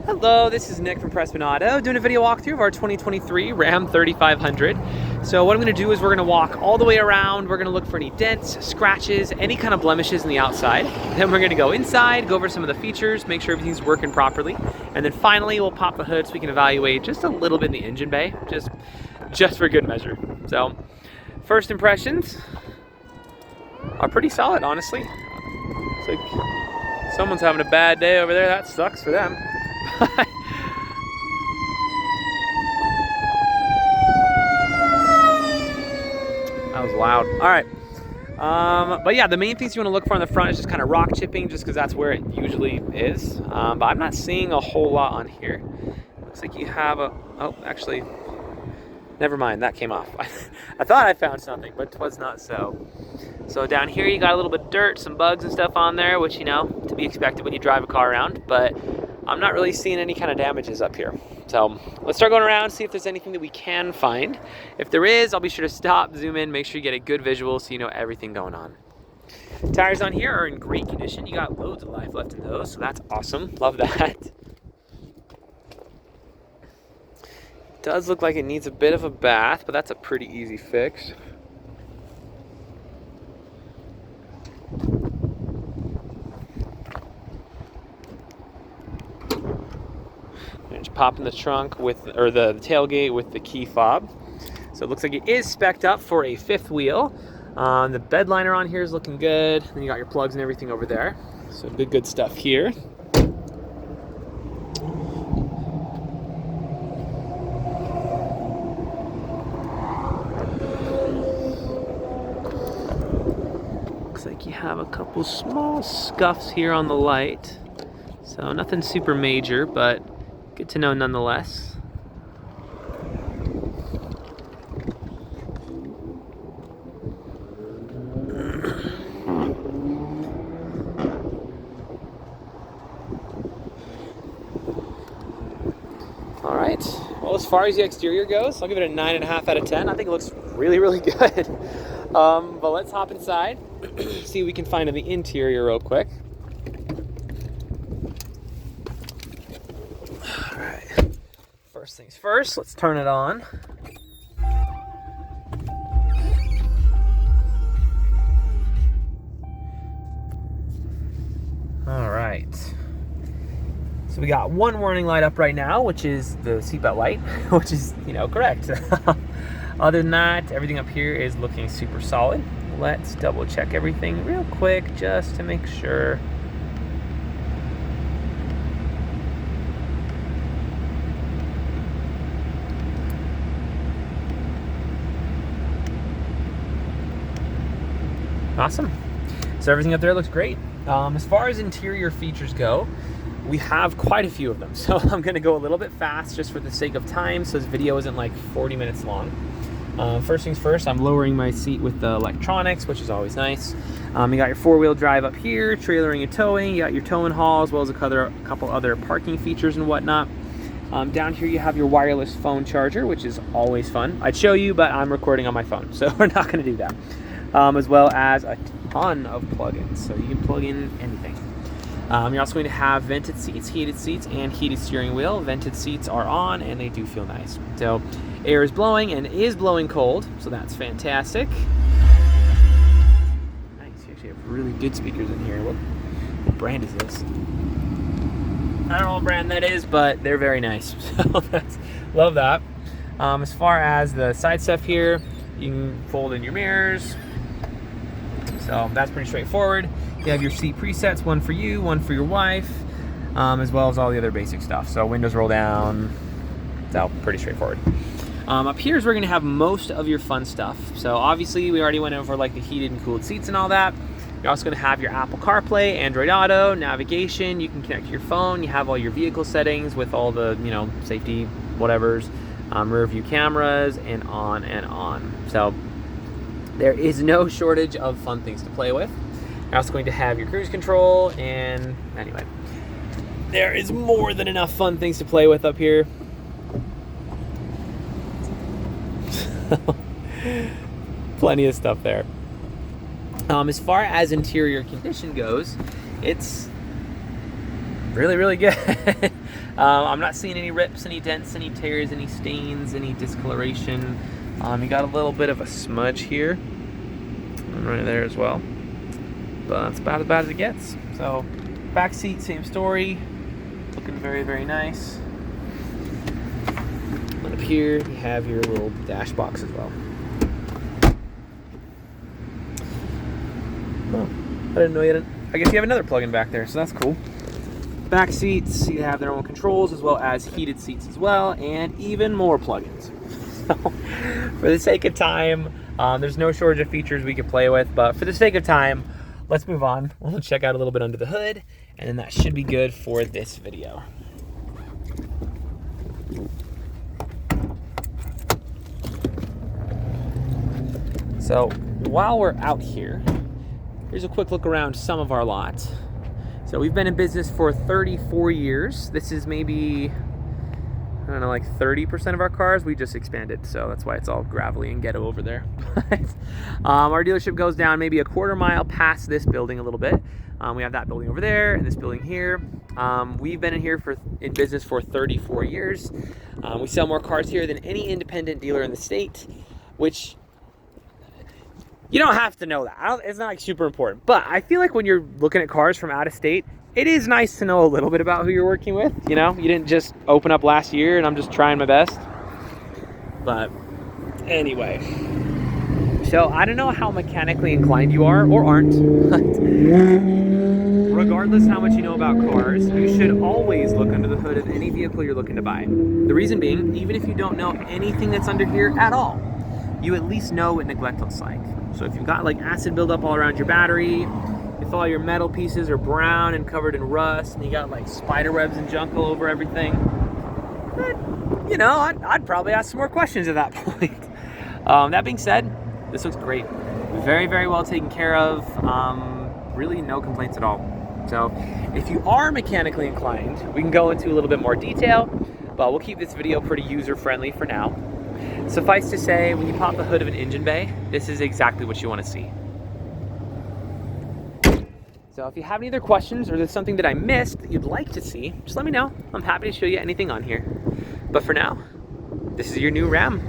Hello, this is Nick from Prestman Auto doing a video walkthrough of our 2023 Ram 3500. So what I'm going to do is we're going to walk all the way around. We're going to look for any dents, scratches, any kind of blemishes in the outside. Then we're going to go inside, go over some of the features, make sure everything's working properly. And then finally we'll pop the hood so we can evaluate just a little bit in the engine bay, just for good measure. So first impressions are pretty solid, honestly. It's like someone's having a bad day over there. That sucks for them. That was loud. All right. But yeah, the main things you want to look for on the front is just kind of rock chipping, just because that's where it usually is. But I'm not seeing a whole lot on here. Looks like you have a, oh, actually, never mind, that came off. I thought I found something, but it was not so. So down here you got a little bit of dirt, some bugs and stuff on there, which, you know, to be expected when you drive a car around, but I'm not really seeing any kind of damages up here. So let's start going around, see if there's anything that we can find. If there is, I'll be sure to stop, zoom in, make sure you get a good visual so you know everything going on. Tires on here are in great condition. You got loads of life left in those, so that's awesome. Love that. Does look like it needs a bit of a bath, but that's a pretty easy fix. And just pop in the trunk with, or the tailgate with the key fob. So it looks like it is spec'd up for a fifth wheel. The bed liner on here is looking good. Then you got your plugs and everything over there. So good stuff here. Looks like you have a couple small scuffs here on the light. So nothing super major, but good to know nonetheless. All right, well, as far as the exterior goes, I'll give it a 9.5 out of 10. I think it looks really, really good. But let's hop inside, see what we can find in the interior real quick. All right, first things first, let's turn it on. All right. So we got one warning light up right now, which is the seatbelt light, which is, you know, correct. Other than that, everything up here is looking super solid. Let's double check everything real quick just to make sure. Awesome. So everything up there looks great. As far as interior features go, we have quite a few of them. So I'm gonna go a little bit fast just for the sake of time, so this video isn't like 40 minutes long. First things first, I'm lowering my seat with the electronics, which is always nice. You got your four-wheel drive up here, trailering and towing. You got your tow and haul, as well as a couple other parking features and whatnot. Down here you have your wireless phone charger, which is always fun. I'd show you, but I'm recording on my phone, so we're not gonna do that. As well as a ton of plugins, so you can plug in anything. You're also going to have vented seats, and heated steering wheel. Vented seats are on, and they do feel nice. So air is blowing, and is blowing cold, so that's fantastic. Nice, you actually have really good speakers in here. What brand is this? I don't know what brand that is, but they're very nice. So love that. As far as the side stuff here, you can fold in your mirrors. So that's pretty straightforward. You have your seat presets, one for you, one for your wife, as well as all the other basic stuff. So windows roll down, so pretty straightforward. Up here is where you're gonna have most of your fun stuff. So obviously we already went over like the heated and cooled seats and all that. You're also gonna have your Apple CarPlay, Android Auto, navigation. You can connect to your phone. You have all your vehicle settings with all the, you know, safety whatevers, rear view cameras, and on and on. So there is no shortage of fun things to play with. You're also going to have your cruise control, and anyway, there is more than enough fun things to play with up here. Plenty of stuff there. As far as interior condition goes, it's really, really good. I'm not seeing any rips, any dents, any tears, any stains, any discoloration. You got a little bit of a smudge here, right there as well, but that's about as bad as it gets. So, back seat, same story, looking very, very nice. And up here, you have your little dash box as well. Oh, I didn't know you didn't. I guess you have another plug-in back there, so that's cool. Back seats, you have their own controls as well as heated seats as well, and even more plugins. So, for the sake of time, there's no shortage of features we could play with, but for the sake of time, let's move on. We'll check out a little bit under the hood, and then that should be good for this video. So, while we're out here, here's a quick look around some of our lot. So we've been in business for 34 years. This is maybe, I don't know, like 30% of our cars. We just expanded, so that's why it's all gravelly and ghetto over there. Our dealership goes down maybe a quarter mile past this building a little bit. We have that building over there and this building here. We've been in business for 34 years. We sell more cars here than any independent dealer in the state, which you don't have to know that. It's not like super important. But I feel like when you're looking at cars from out of state, it is nice to know a little bit about who you're working with. You know, you didn't just open up last year and I'm just trying my best. But anyway, so I don't know how mechanically inclined you are or aren't, but regardless how much you know about cars, you should always look under the hood of any vehicle you're looking to buy. The reason being, even if you don't know anything that's under here at all, you at least know what neglect looks like. So if you've got like acid buildup all around your battery, if all your metal pieces are brown and covered in rust, and you got like spider webs and junk all over everything, you know, I'd probably ask some more questions at that point. That being said, this looks great. Very, very well taken care of. Really no complaints at all. So if you are mechanically inclined, we can go into a little bit more detail, but we'll keep this video pretty user-friendly for now. Suffice to say, when you pop the hood of an engine bay, this is exactly what you want to see. So if you have any other questions or there's something that I missed that you'd like to see, just let me know. I'm happy to show you anything on here. But for now, this is your new Ram.